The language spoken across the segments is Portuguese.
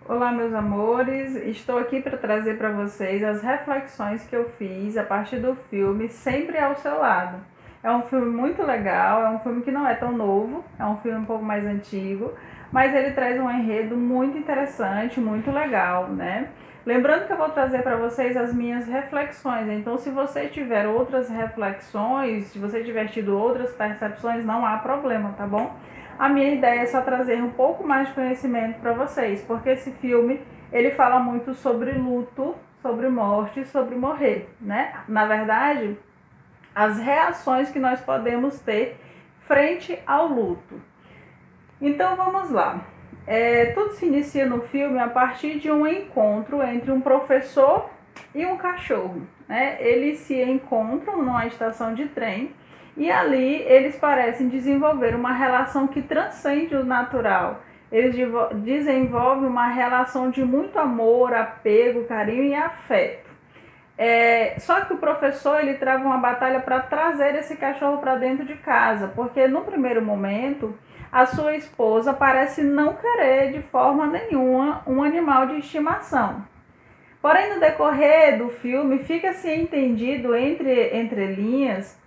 Olá, meus amores. Estou aqui para trazer para vocês as reflexões que eu fiz a partir do filme Sempre ao Seu Lado. É um filme muito legal, é um filme que não é tão novo, é um filme um pouco mais antigo, mas ele traz um enredo muito interessante, muito legal, né? Lembrando que eu vou trazer para vocês as minhas reflexões, então se você tiver outras reflexões, se você tiver tido outras percepções, não há problema, tá bom? A minha ideia é só trazer um pouco mais de conhecimento para vocês, porque esse filme ele fala muito sobre luto, sobre morte, sobre morrer, né? Na verdade, as reações que nós podemos ter frente ao luto. Então vamos lá. Tudo se inicia no filme a partir de um encontro entre um professor e um cachorro, né? Eles se encontram numa estação de trem e ali eles parecem desenvolver uma relação que transcende o natural. Eles desenvolvem uma relação de muito amor, apego, carinho e afeto. Só que o professor ele trava uma batalha para trazer esse cachorro para dentro de casa, porque no primeiro momento a sua esposa parece não querer de forma nenhuma um animal de estimação. Porém, no decorrer do filme, fica-se entendido entre linhas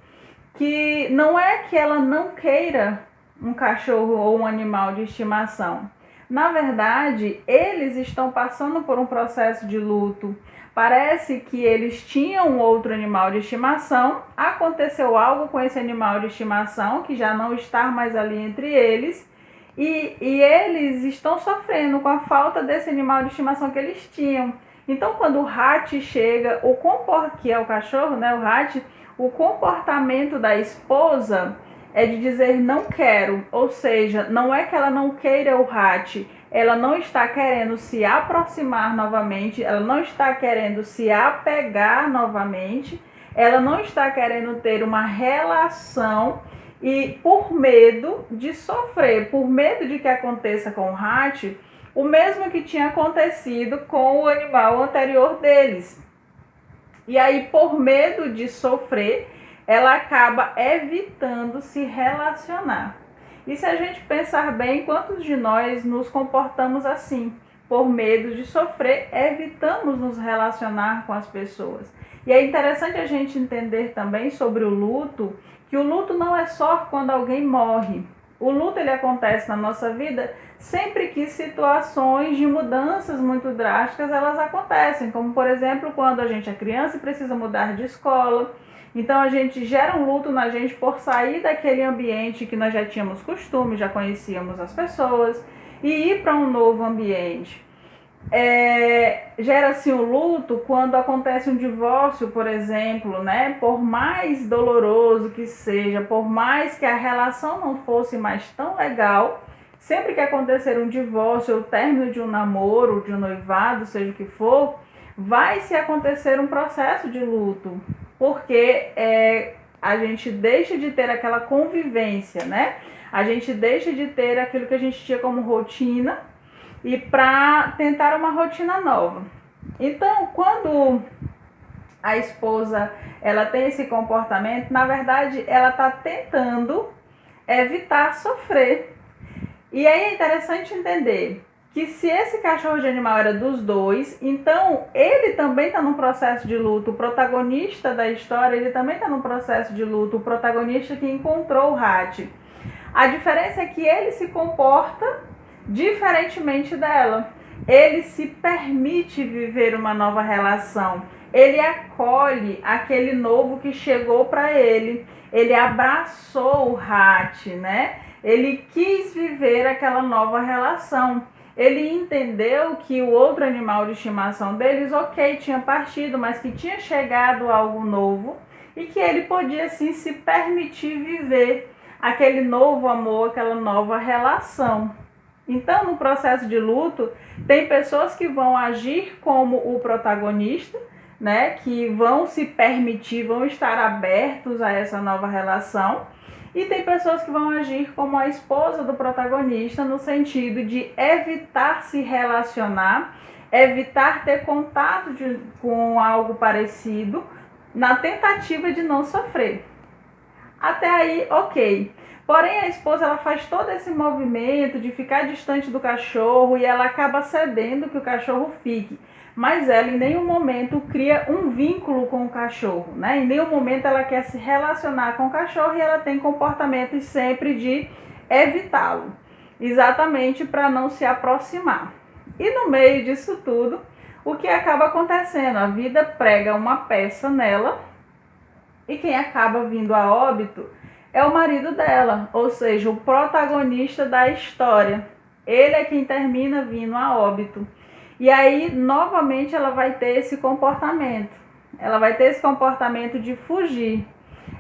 que não é que ela não queira um cachorro ou um animal de estimação. Na verdade, eles estão passando por um processo de luto. Parece que eles tinham outro animal de estimação, aconteceu algo com esse animal de estimação, que já não está mais ali entre eles, e eles estão sofrendo com a falta desse animal de estimação que eles tinham. Então, quando o Hat chega, que é o cachorro, né, o Hat, o comportamento da esposa é de dizer não quero, ou seja, não é que ela não queira o Hat, ela não está querendo se aproximar novamente, ela não está querendo se apegar novamente, ela não está querendo ter uma relação e por medo de sofrer, por medo de que aconteça com o Hat, o mesmo que tinha acontecido com o animal anterior deles. E aí, por medo de sofrer, ela acaba evitando se relacionar. E se a gente pensar bem, quantos de nós nos comportamos assim? Por medo de sofrer, evitamos nos relacionar com as pessoas. E é interessante a gente entender também sobre o luto, que o luto não é só quando alguém morre. O luto ele acontece na nossa vida sempre que situações de mudanças muito drásticas elas acontecem, como por exemplo quando a gente é criança e precisa mudar de escola. Então a gente gera um luto na gente por sair daquele ambiente que nós já tínhamos costume, já conhecíamos as pessoas e ir para um novo ambiente. Gera-se um luto quando acontece um divórcio, por exemplo, né? Por mais doloroso que seja, por mais que a relação não fosse mais tão legal, sempre que acontecer um divórcio ou o término de um namoro, de um noivado, seja o que for, vai se acontecer um processo de luto, porque a gente deixa de ter aquela convivência, né? A gente deixa de ter aquilo que a gente tinha como rotina e para tentar uma rotina nova. Então, quando a esposa ela tem esse comportamento, na verdade, ela está tentando evitar sofrer. E aí é interessante entender que se esse cachorro de animal era dos dois, então ele também está num processo de luto. O protagonista da história, ele também está num processo de luto. O protagonista que encontrou o Hat. A diferença é que ele se comporta diferentemente dela. Ele se permite viver uma nova relação. Ele acolhe aquele novo que chegou para ele. Ele abraçou o Hat, né? Ele quis viver aquela nova relação. Ele entendeu que o outro animal de estimação deles, ok, tinha partido, mas que tinha chegado algo novo e que ele podia sim se permitir viver aquele novo amor, aquela nova relação. Então, no processo de luto, tem pessoas que vão agir como o protagonista, né, que vão se permitir, vão estar abertos a essa nova relação. E tem pessoas que vão agir como a esposa do protagonista, no sentido de evitar se relacionar, evitar ter contato com algo parecido, na tentativa de não sofrer. Até aí, ok. Porém, a esposa ela faz todo esse movimento de ficar distante do cachorro e ela acaba cedendo que o cachorro fique. Mas ela em nenhum momento cria um vínculo com o cachorro, né? Em nenhum momento ela quer se relacionar com o cachorro e ela tem comportamentos sempre de evitá-lo, exatamente para não se aproximar. E no meio disso tudo, o que acaba acontecendo? A vida prega uma peça nela e quem acaba vindo a óbito é o marido dela, ou seja, o protagonista da história. Ele é quem termina vindo a óbito. E aí, novamente, ela vai ter esse comportamento. Ela vai ter esse comportamento de fugir.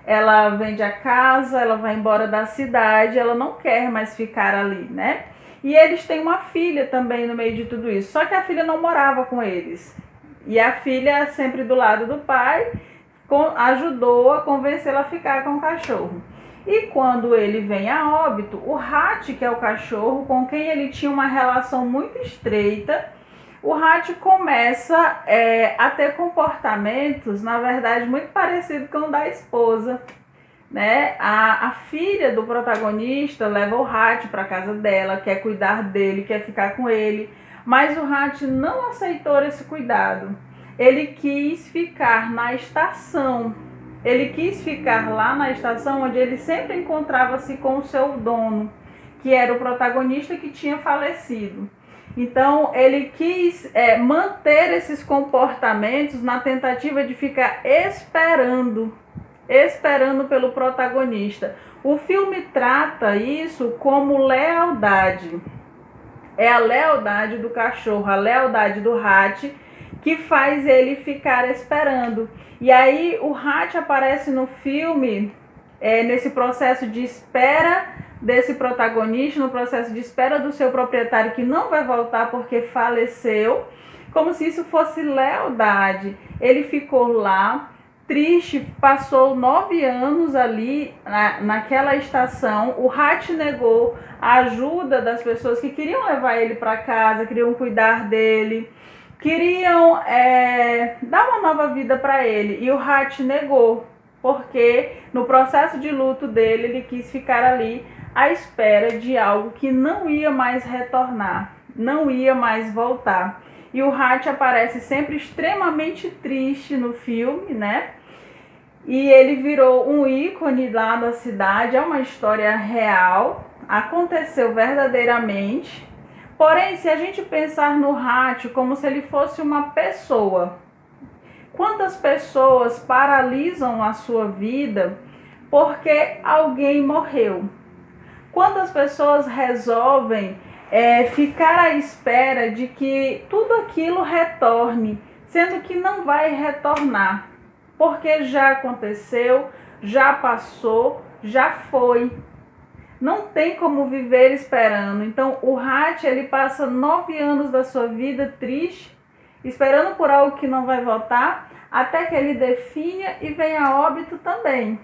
Ela vende a casa, ela vai embora da cidade, ela não quer mais ficar ali, né? E eles têm uma filha também no meio de tudo isso. Só que a filha não morava com eles. E a filha, sempre do lado do pai, ajudou a convencê-la a ficar com o cachorro. E quando ele vem a óbito, o Hatch, que é o cachorro com quem ele tinha uma relação muito estreita, o Hatch começa a ter comportamentos, na verdade, muito parecidos com o da esposa, né? A filha do protagonista leva o Hatch para casa dela, quer cuidar dele, quer ficar com ele, mas o Hatch não aceitou esse cuidado. Ele quis ficar na estação. Ele quis ficar lá na estação onde ele sempre encontrava-se com o seu dono, que era o protagonista que tinha falecido. Então, ele quis manter esses comportamentos na tentativa de ficar esperando pelo protagonista. O filme trata isso como lealdade. É a lealdade do cachorro, a lealdade do Hatch, que faz ele ficar esperando. E aí o Hatch aparece no filme nesse processo de espera desse protagonista, no processo de espera do seu proprietário que não vai voltar porque faleceu, como se isso fosse lealdade. Ele ficou lá, triste, passou 9 anos ali naquela estação. O Hatch negou a ajuda das pessoas que queriam levar ele para casa, queriam cuidar dele, queriam dar uma nova vida para ele. E o Hatch negou, porque no processo de luto dele, ele quis ficar ali à espera de algo que não ia mais retornar, não ia mais voltar. E o Hatch aparece sempre extremamente triste no filme, né? E ele virou um ícone lá da cidade, é uma história real, aconteceu verdadeiramente. Porém, se a gente pensar no Hatch como se ele fosse uma pessoa, quantas pessoas paralisam a sua vida porque alguém morreu? Quantas pessoas resolvem ficar à espera de que tudo aquilo retorne, sendo que não vai retornar, porque já aconteceu, já passou, já foi. Não tem como viver esperando. Então o Hatch, ele passa 9 anos da sua vida triste, esperando por algo que não vai voltar, até que ele definha e venha a óbito também.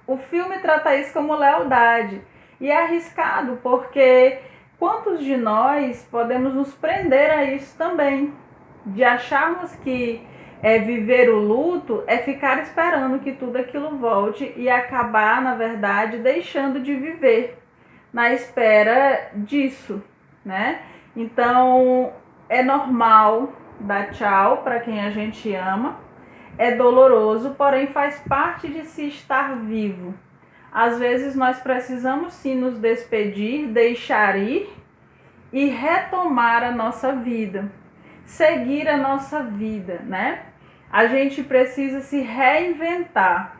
O filme trata isso como lealdade. E é arriscado, porque quantos de nós podemos nos prender a isso também? De acharmos que viver o luto é ficar esperando que tudo aquilo volte e acabar, na verdade, deixando de viver na espera disso, né? Então, é normal dar tchau para quem a gente ama, é doloroso, porém faz parte de se estar vivo. Às vezes nós precisamos sim nos despedir, deixar ir e retomar a nossa vida, seguir a nossa vida, né? A gente precisa se reinventar.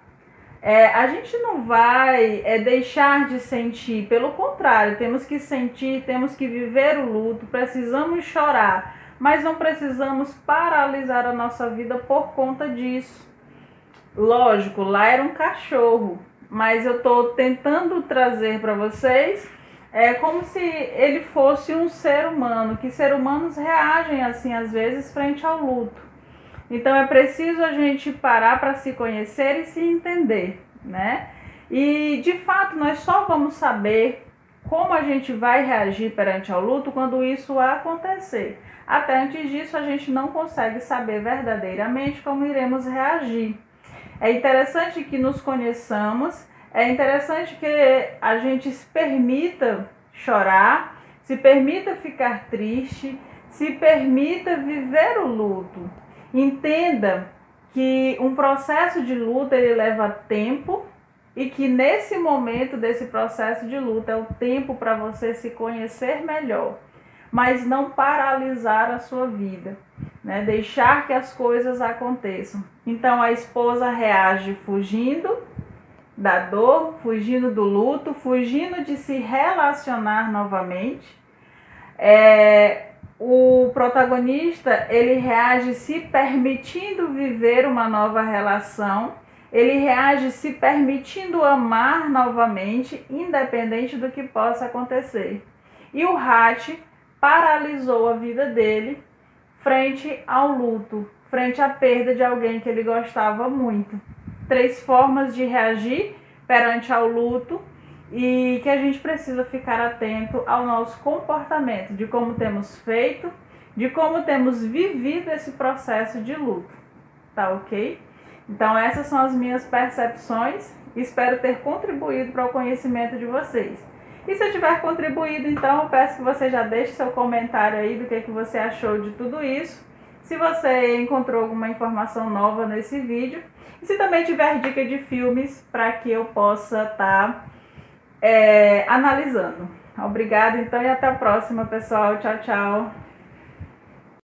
A gente não vai deixar de sentir, pelo contrário, temos que sentir, temos que viver o luto, precisamos chorar, mas não precisamos paralisar a nossa vida por conta disso. Lógico, lá era um cachorro, mas eu estou tentando trazer para vocês como se ele fosse um ser humano, que seres humanos reagem assim às vezes frente ao luto. Então é preciso a gente parar para se conhecer e se entender, né? E de fato nós só vamos saber como a gente vai reagir perante ao luto quando isso acontecer. Até antes disso a gente não consegue saber verdadeiramente como iremos reagir. É interessante que nos conheçamos, é interessante que a gente se permita chorar, se permita ficar triste, se permita viver o luto. Entenda que um processo de luto ele leva tempo e que nesse momento desse processo de luto é o tempo para você se conhecer melhor, mas não paralisar a sua vida, né? Deixar que as coisas aconteçam. Então a esposa reage fugindo da dor, fugindo do luto, fugindo de se relacionar novamente. O protagonista ele reage se permitindo viver uma nova relação, ele reage se permitindo amar novamente, independente do que possa acontecer. E o Hatch paralisou a vida dele frente ao luto, frente à perda de alguém que ele gostava muito. 3 formas de reagir perante ao luto e que a gente precisa ficar atento ao nosso comportamento, de como temos feito, de como temos vivido esse processo de luto, tá ok? Então essas são as minhas percepções, espero ter contribuído para o conhecimento de vocês. E se eu tiver contribuído, então eu peço que você já deixe seu comentário aí do que você achou de tudo isso, se você encontrou alguma informação nova nesse vídeo, e se também tiver dica de filmes para que eu possa estar analisando. Obrigada então e até a próxima, pessoal. Tchau, tchau.